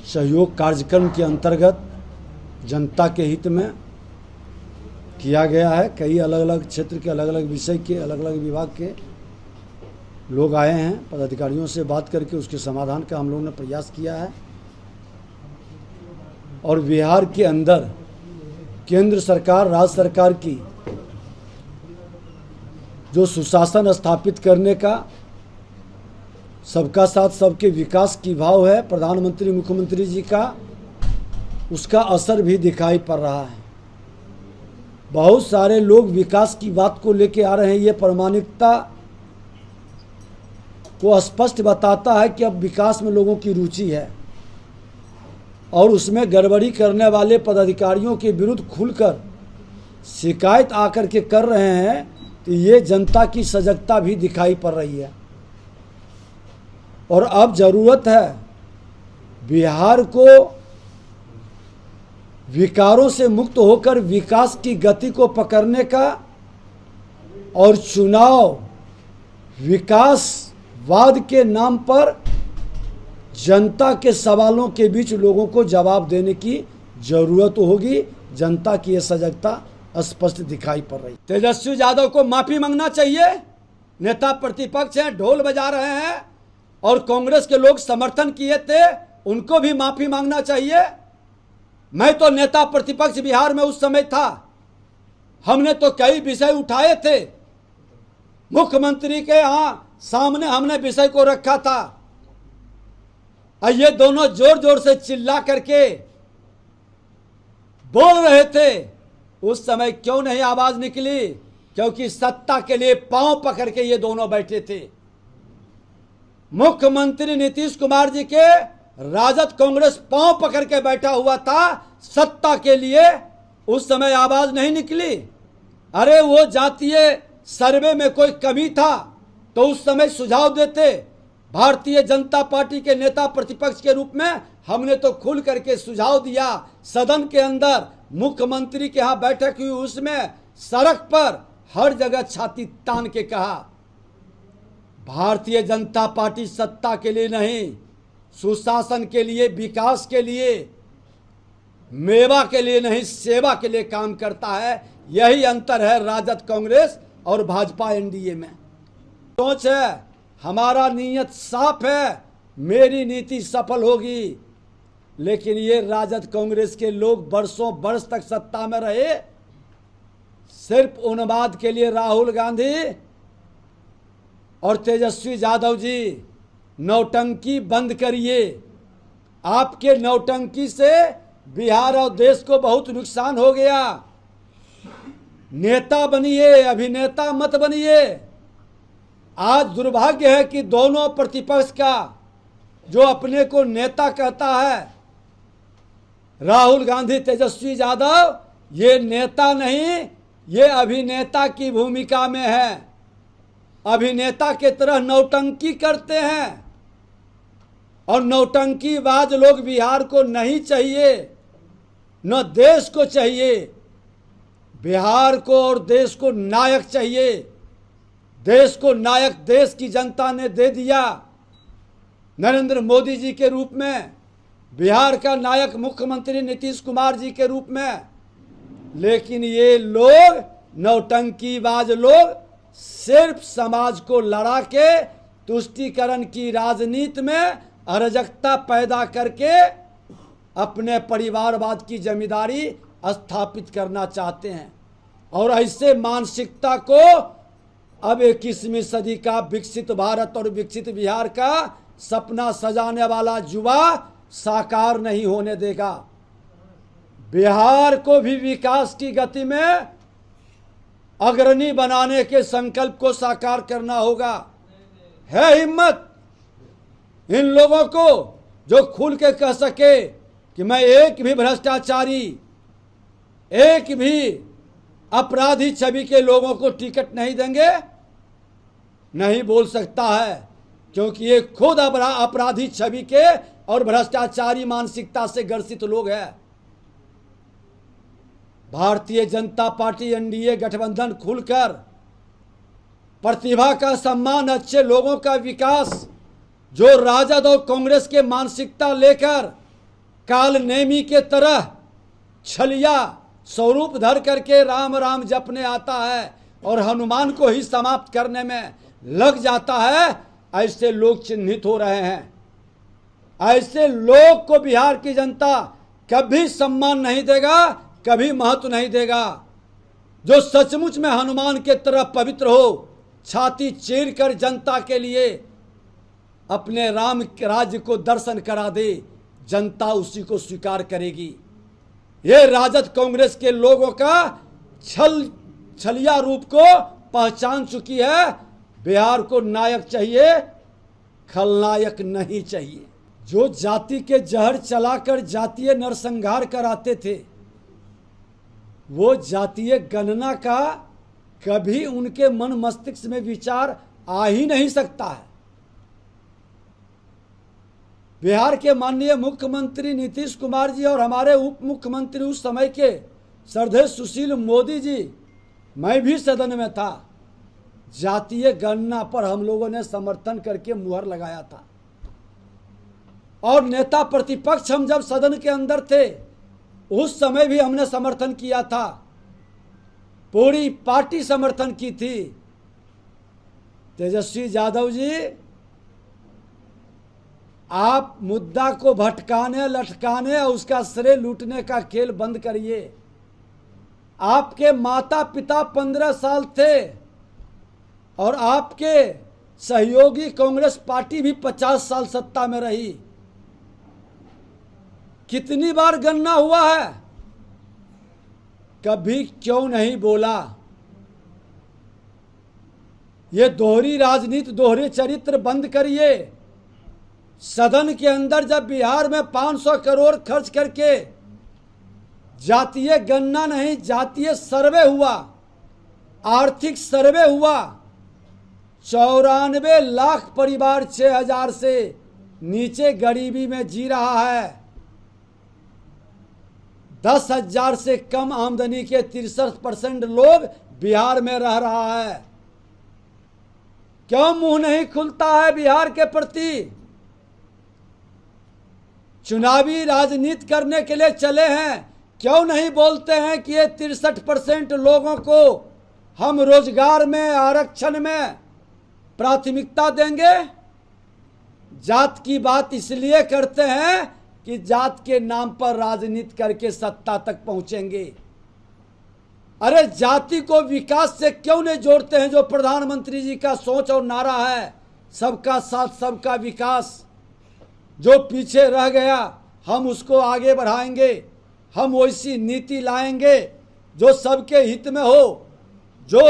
सहयोग कार्यक्रम के अंतर्गत जनता के हित में किया गया है। कई अलग अलग क्षेत्र के अलग अलग विषय के अलग अलग विभाग के लोग आए हैं। पदाधिकारियों से बात करके उसके समाधान का हम लोगों ने प्रयास किया है। और बिहार के अंदर केंद्र सरकार, राज्य सरकार की जो सुशासन स्थापित करने का, सबका साथ सबके विकास की भाव है प्रधानमंत्री मुख्यमंत्री जी का, उसका असर भी दिखाई पड़ रहा है। बहुत सारे लोग विकास की बात को लेके आ रहे हैं। ये प्रामाणिकता को स्पष्ट बताता है कि अब विकास में लोगों की रुचि है और उसमें गड़बड़ी करने वाले पदाधिकारियों के विरुद्ध खुलकर शिकायत आकर के कर रहे हैं। तो ये जनता की सजगता भी दिखाई पड़ रही है। और अब ज़रूरत है बिहार को विकारों से मुक्त होकर विकास की गति को पकड़ने का और चुनाव विकासवाद के नाम पर जनता के सवालों के बीच लोगों को जवाब देने की जरूरत होगी। जनता की यह सजगता स्पष्ट दिखाई पड़ रही। तेजस्वी यादव को माफी मांगना चाहिए। नेता प्रतिपक्ष हैं, ढोल बजा रहे हैं और कांग्रेस के लोग समर्थन किए थे, उनको भी माफी मांगना चाहिए। मैं तो नेता प्रतिपक्ष बिहार में उस समय था। हमने तो कई विषय उठाए थे, मुख्यमंत्री के यहाँ सामने हमने विषय को रखा था और ये दोनों जोर जोर से चिल्ला करके बोल रहे थे। उस समय क्यों नहीं आवाज निकली? क्योंकि सत्ता के लिए पांव पकड़ के ये दोनों बैठे थे। मुख्यमंत्री नीतीश कुमार जी के राजद कांग्रेस पांव पकड़ के बैठा हुआ था सत्ता के लिए। उस समय आवाज नहीं निकली। अरे वो जातीय सर्वे में कोई कमी था तो उस समय सुझाव देते। भारतीय जनता पार्टी के नेता प्रतिपक्ष के रूप में हमने तो खुल करके सुझाव दिया। सदन के अंदर मुख्यमंत्री के यहाँ बैठक हुई, उसमें सड़क पर हर जगह छाती तान के कहा भारतीय जनता पार्टी सत्ता के लिए नहीं, सुशासन के लिए, विकास के लिए, मेवा के लिए नहीं, सेवा के लिए काम करता है। यही अंतर है राजद कांग्रेस और भाजपा एनडीए में। सोच है, हमारा नीयत साफ है, मेरी नीति सफल होगी। लेकिन ये राजद कांग्रेस के लोग बरसों बरस तक सत्ता में रहे सिर्फ उन्माद के लिए। राहुल गांधी और तेजस्वी यादव जी, नौटंकी बंद करिए। आपके नौटंकी से बिहार और देश को बहुत नुकसान हो गया। नेता बनिए, अभिनेता मत बनिए। आज दुर्भाग्य है कि दोनों प्रतिपक्ष का जो अपने को नेता कहता है, राहुल गांधी, तेजस्वी यादव, ये नेता नहीं, ये अभिनेता की भूमिका में है। अभिनेता के तरह नौटंकी करते हैं और नौटंकीबाज लोग बिहार को नहीं चाहिए, न देश को चाहिए। बिहार को और देश को नायक चाहिए। देश को नायक देश की जनता ने दे दिया नरेंद्र मोदी जी के रूप में, बिहार का नायक मुख्यमंत्री नीतीश कुमार जी के रूप में। लेकिन ये लोग, नौटंकीबाज लोग, सिर्फ समाज को लड़ा के तुष्टीकरण की राजनीति में अराजकता पैदा करके अपने परिवारवाद की जिम्मेदारी स्थापित करना चाहते हैं। और ऐसे मानसिकता को अब 21वीं सदी का विकसित भारत और विकसित बिहार का सपना सजाने वाला युवा साकार नहीं होने देगा। बिहार को भी विकास की गति में अग्रणी बनाने के संकल्प को साकार करना होगा। है हिम्मत इन लोगों को जो खुल के कह सके कि मैं एक भी भ्रष्टाचारी, एक भी अपराधी छवि के लोगों को टिकट नहीं देंगे? नहीं बोल सकता है, क्योंकि ये खुद अपराधी छवि के और भ्रष्टाचारी मानसिकता से ग्रसित लोग हैं। भारतीय जनता पार्टी एनडीए गठबंधन खुलकर प्रतिभा का सम्मान, अच्छे लोगों का विकास, जो राजद और कांग्रेस के मानसिकता लेकर कालनेमी के तरह छलिया स्वरूप धर करके राम राम जपने आता है और हनुमान को ही समाप्त करने में लग जाता है, ऐसे लोग चिन्हित हो रहे हैं। ऐसे लोग को बिहार की जनता कभी सम्मान नहीं देगा, कभी महत्व नहीं देगा। जो सचमुच में हनुमान के तरह पवित्र हो, छाती चीर कर जनता के लिए अपने राम के राज्य को दर्शन करा दे, जनता उसी को स्वीकार करेगी। ये राजद कांग्रेस के लोगों का छलिया रूप को पहचान चुकी है। बिहार को नायक चाहिए, खलनायक नहीं चाहिए। जो जाति के जहर चलाकर जातीय नरसंहार कराते थे, वो जातीय गणना का कभी उनके मन मस्तिष्क में विचार आ ही नहीं सकता है। बिहार के माननीय मुख्यमंत्री नीतीश कुमार जी और हमारे उप मुख्यमंत्री उस समय के श्रद्धेय सुशील मोदी जी, मैं भी सदन में था, जातीय गणना पर हम लोगों ने समर्थन करके मुहर लगाया था। और नेता प्रतिपक्ष हम जब सदन के अंदर थे, उस समय भी हमने समर्थन किया था, पूरी पार्टी समर्थन की थी। तेजस्वी यादव जी, आप मुद्दा को भटकाने, लटकाने और उसका श्रेय लूटने का खेल बंद करिए। आपके माता पिता 15 साल थे और आपके सहयोगी कांग्रेस पार्टी भी 50 साल सत्ता में रही। कितनी बार गणना हुआ है, कभी क्यों नहीं बोला? ये दोहरी राजनीति, दोहरे चरित्र बंद करिए। सदन के अंदर जब बिहार में 500 करोड़ खर्च करके जातीय गणना नहीं, जातीय सर्वे हुआ, आर्थिक सर्वे हुआ, 94 लाख परिवार 6000 से नीचे गरीबी में जी रहा है। 10,000 से कम आमदनी के 63% लोग बिहार में रह रहा है। क्यों मुंह नहीं खुलता है बिहार के प्रति? चुनावी राजनीति करने के लिए चले हैं, क्यों नहीं बोलते हैं कि ये 63% लोगों को हम रोजगार में, आरक्षण में प्राथमिकता देंगे? जात की बात इसलिए करते हैं कि जात के नाम पर राजनीति करके सत्ता तक पहुंचेंगे। अरे जाति को विकास से क्यों नहीं जोड़ते हैं, जो प्रधानमंत्री जी का सोच और नारा है, सबका साथ सबका विकास। जो पीछे रह गया हम उसको आगे बढ़ाएंगे, हम वैसी नीति लाएंगे जो सबके हित में हो, जो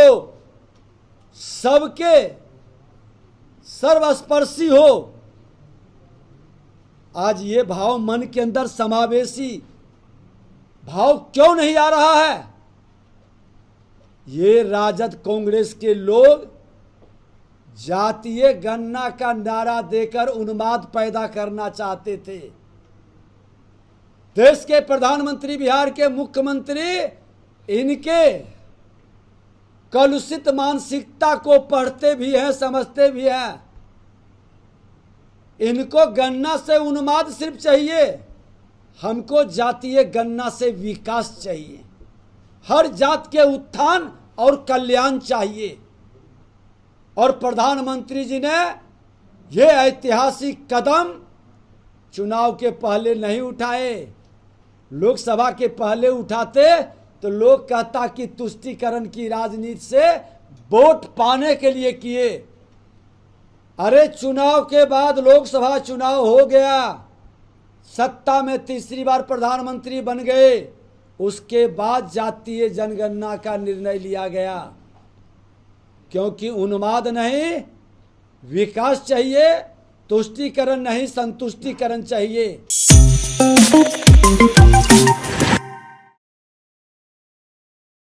सबके सर्वस्पर्शी हो। आज ये भाव मन के अंदर समावेशी भाव क्यों नहीं आ रहा है? ये राजद कांग्रेस के लोग जातीय गणना का नारा देकर उन्माद पैदा करना चाहते थे। देश के प्रधानमंत्री, बिहार के मुख्यमंत्री इनके कलुषित मानसिकता को पढ़ते भी हैं, समझते भी हैं। इनको गणना से उन्माद सिर्फ चाहिए, हमको जातीय गणना से विकास चाहिए। हर जात के उत्थान और कल्याण चाहिए। और प्रधानमंत्री जी ने ये ऐतिहासिक कदम चुनाव के पहले नहीं उठाए। लोकसभा के पहले उठाते तो लोग कहता कि तुष्टीकरण की राजनीति से वोट पाने के लिए किए। अरे चुनाव के बाद लोकसभा चुनाव हो गया, सत्ता में तीसरी बार प्रधानमंत्री बन गए, उसके बाद जातीय जनगणना का निर्णय लिया गया। क्योंकि उन्माद नहीं, विकास चाहिए, तुष्टीकरण नहीं, संतुष्टीकरण चाहिए।